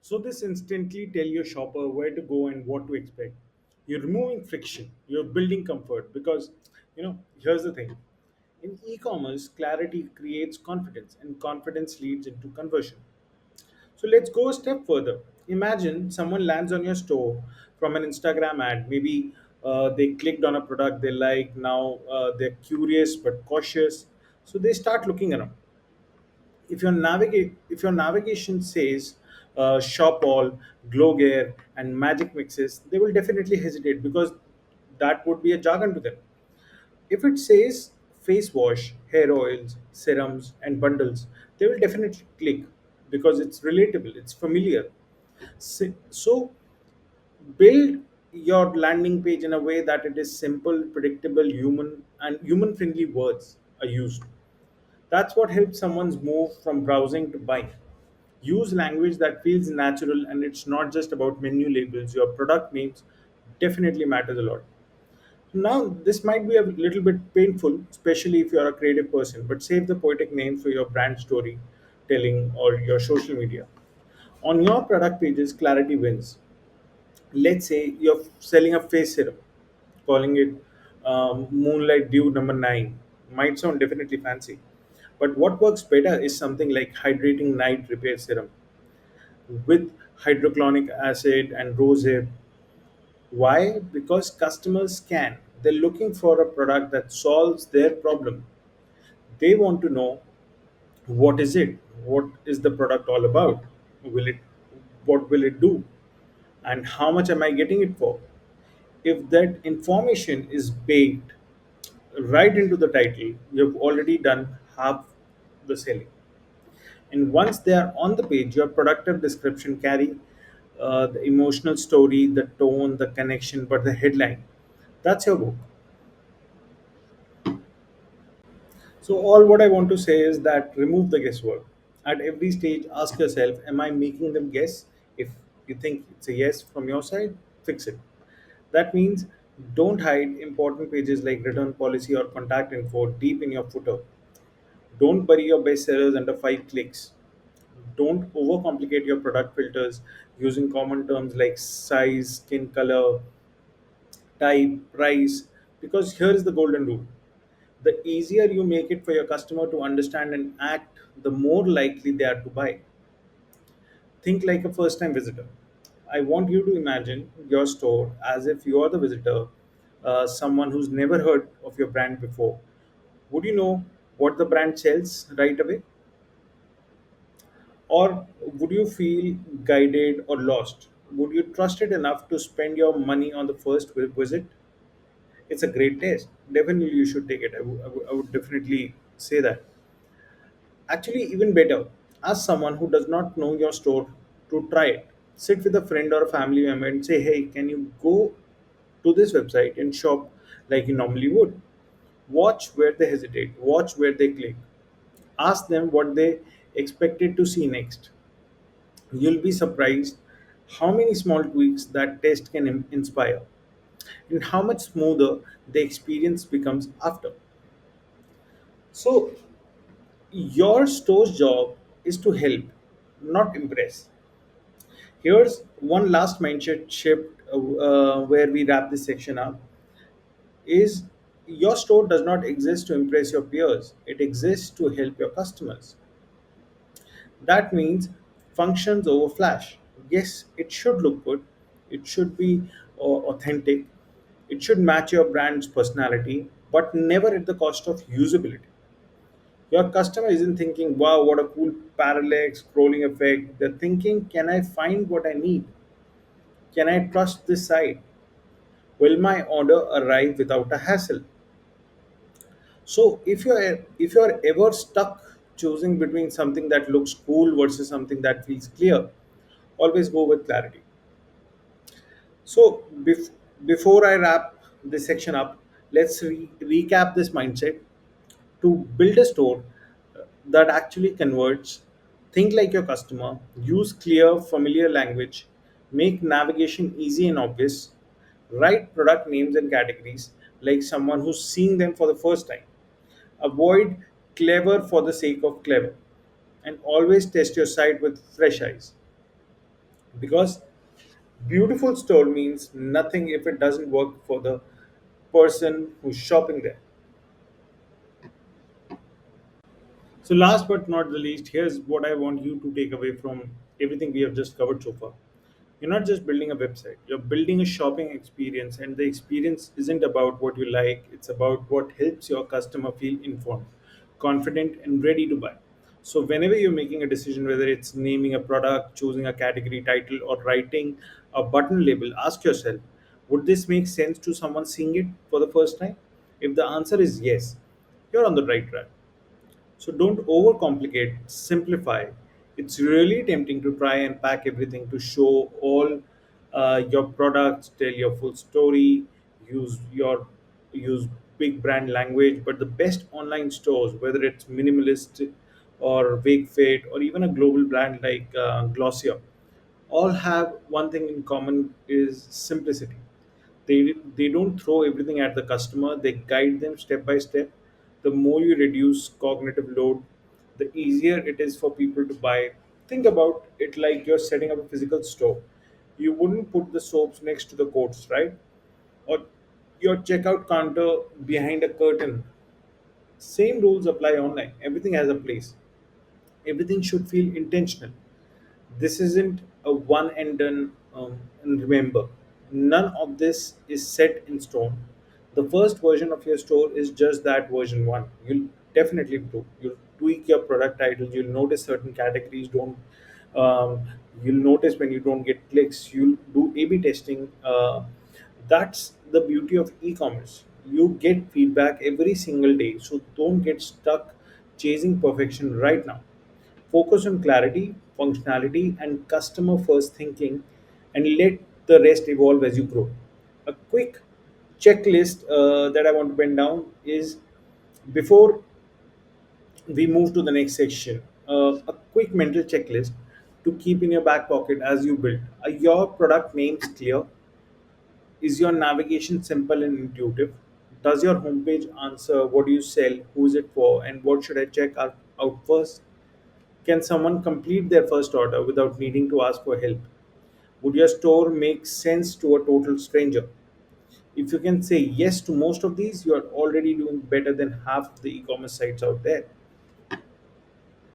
So this instantly tell your shopper where to go and what to expect. You're removing friction. You're building comfort because here's the thing. In e-commerce, clarity creates confidence and confidence leads into conversion. So let's go a step further. Imagine someone lands on your store from an Instagram ad. Maybe they clicked on a product they like. Now they're curious but cautious. So they start looking around. If your navigation says shop all, glow gear, and magic mixes, they will definitely hesitate because that would be a jargon to them. If it says face wash, hair oils, serums, and bundles, they will definitely click because it's relatable, it's familiar. So build your landing page in a way that it is simple, predictable, human, and human friendly words are used. That's what helps someone's move from browsing to buying. Use language that feels natural and it's not just about menu labels. Your product names definitely matters a lot. Now, this might be a little bit painful, especially if you're a creative person, but save the poetic names for your brand story telling or your social media. On your product pages, clarity wins. Let's say you're selling a face serum, calling it Moonlight Dew number 9. Might sound definitely fancy. But what works better is something like Hydrating Night Repair Serum with hydrochloric acid and rosehip. Why? Because customers can. They're looking for a product that solves their problem. They want to know what is it? What is the product all about? Will it what will it do? And how much am I getting it for? If that information is baked right into the title, you've already done half the selling. And once they are on the page, your productive description carry the emotional story, the tone, the connection, but the headline. That's your book. So all what I want to say is that remove the guesswork. At every stage, ask yourself, am I making them guess? If you think it's a yes from your side, fix it. That means don't hide important pages like return policy or contact info deep in your footer. Don't bury your best sellers under 5 clicks. Don't overcomplicate your product filters using common terms like size, skin color, type, price. Because here is the golden rule: the easier you make it for your customer to understand and act, the more likely they are to buy. Think like a first time visitor. I want you to imagine your store as if you are the visitor, someone who's never heard of your brand before. Would you know what the brand sells right away? Or would you feel guided or lost? Would you trust it enough to spend your money on the first visit? It's a great test. Definitely, you should take it. I would definitely say that. Actually, even better, ask someone who does not know your store to try it. Sit with a friend or a family member and say, hey, can you go to this website and shop like you normally would? Watch where they hesitate, watch where they click. Ask them what they expected to see next. You'll be surprised how many small tweaks that test can inspire and how much smoother the experience becomes after. So, your store's job is to help, not impress. Here's one last mindset shift where we wrap this section up is your store does not exist to impress your peers. It exists to help your customers. That means functions over flash. Yes, it should look good. It should be authentic. It should match your brand's personality, but never at the cost of usability. Your customer isn't thinking, wow, what a cool parallax scrolling effect. They're thinking, can I find what I need? Can I trust this site? Will my order arrive without a hassle? So if you're ever stuck choosing between something that looks cool versus something that feels clear, always go with clarity. So before I wrap this section up, let's recap this mindset. To build a store that actually converts, think like your customer, use clear, familiar language, make navigation easy and obvious, write product names and categories like someone who's seeing them for the first time. Avoid clever for the sake of clever, and always test your site with fresh eyes. because beautiful store means nothing if it doesn't work for the person who's shopping there. So, last but not the least, here's what I want you to take away from everything we have just covered so far. You're not just building a website, you're building a shopping experience, and the experience isn't about what you like, it's about what helps your customer feel informed, confident, and ready to buy. So, whenever you're making a decision, whether it's naming a product, choosing a category title, or writing a button label, ask yourself, would this make sense to someone seeing it for the first time? If the answer is yes, you're on the right track. So don't overcomplicate, simplify. It's really tempting to try and pack everything to show all your products, tell your full story, use big brand language. But the best online stores, whether it's minimalist or Wakefit or even a global brand like Glossier, all have one thing in common is simplicity. They don't throw everything at the customer, they guide them step by step. The more you reduce cognitive load, the easier it is for people to buy. Think about it like you're setting up a physical store. You wouldn't put the soaps next to the coats, right? Or your checkout counter behind a curtain. Same rules apply online. Everything has a place. Everything should feel intentional. This isn't a one and done. And remember, none of this is set in stone. The first version of your store is just that version one. You'll definitely improve. You'll tweak your product titles. You'll notice certain categories don't. Um, you'll notice when you don't get clicks. You'll do A/B testing. That's the beauty of e-commerce. You get feedback every single day, so don't get stuck chasing perfection right now. Focus on clarity, functionality, and customer first thinking, and let the rest evolve as you grow. A quick checklist that I want to pen down is before we move to the next section, a quick mental checklist to keep in your back pocket as you build. Are your product names clear? Is your navigation simple and intuitive? Does your homepage answer what do you sell, who is it for, and what should I check out first? Can someone complete their first order without needing to ask for help? Would your store make sense to a total stranger? If you can say yes to most of these, you are already doing better than half of the e commerce sites out there.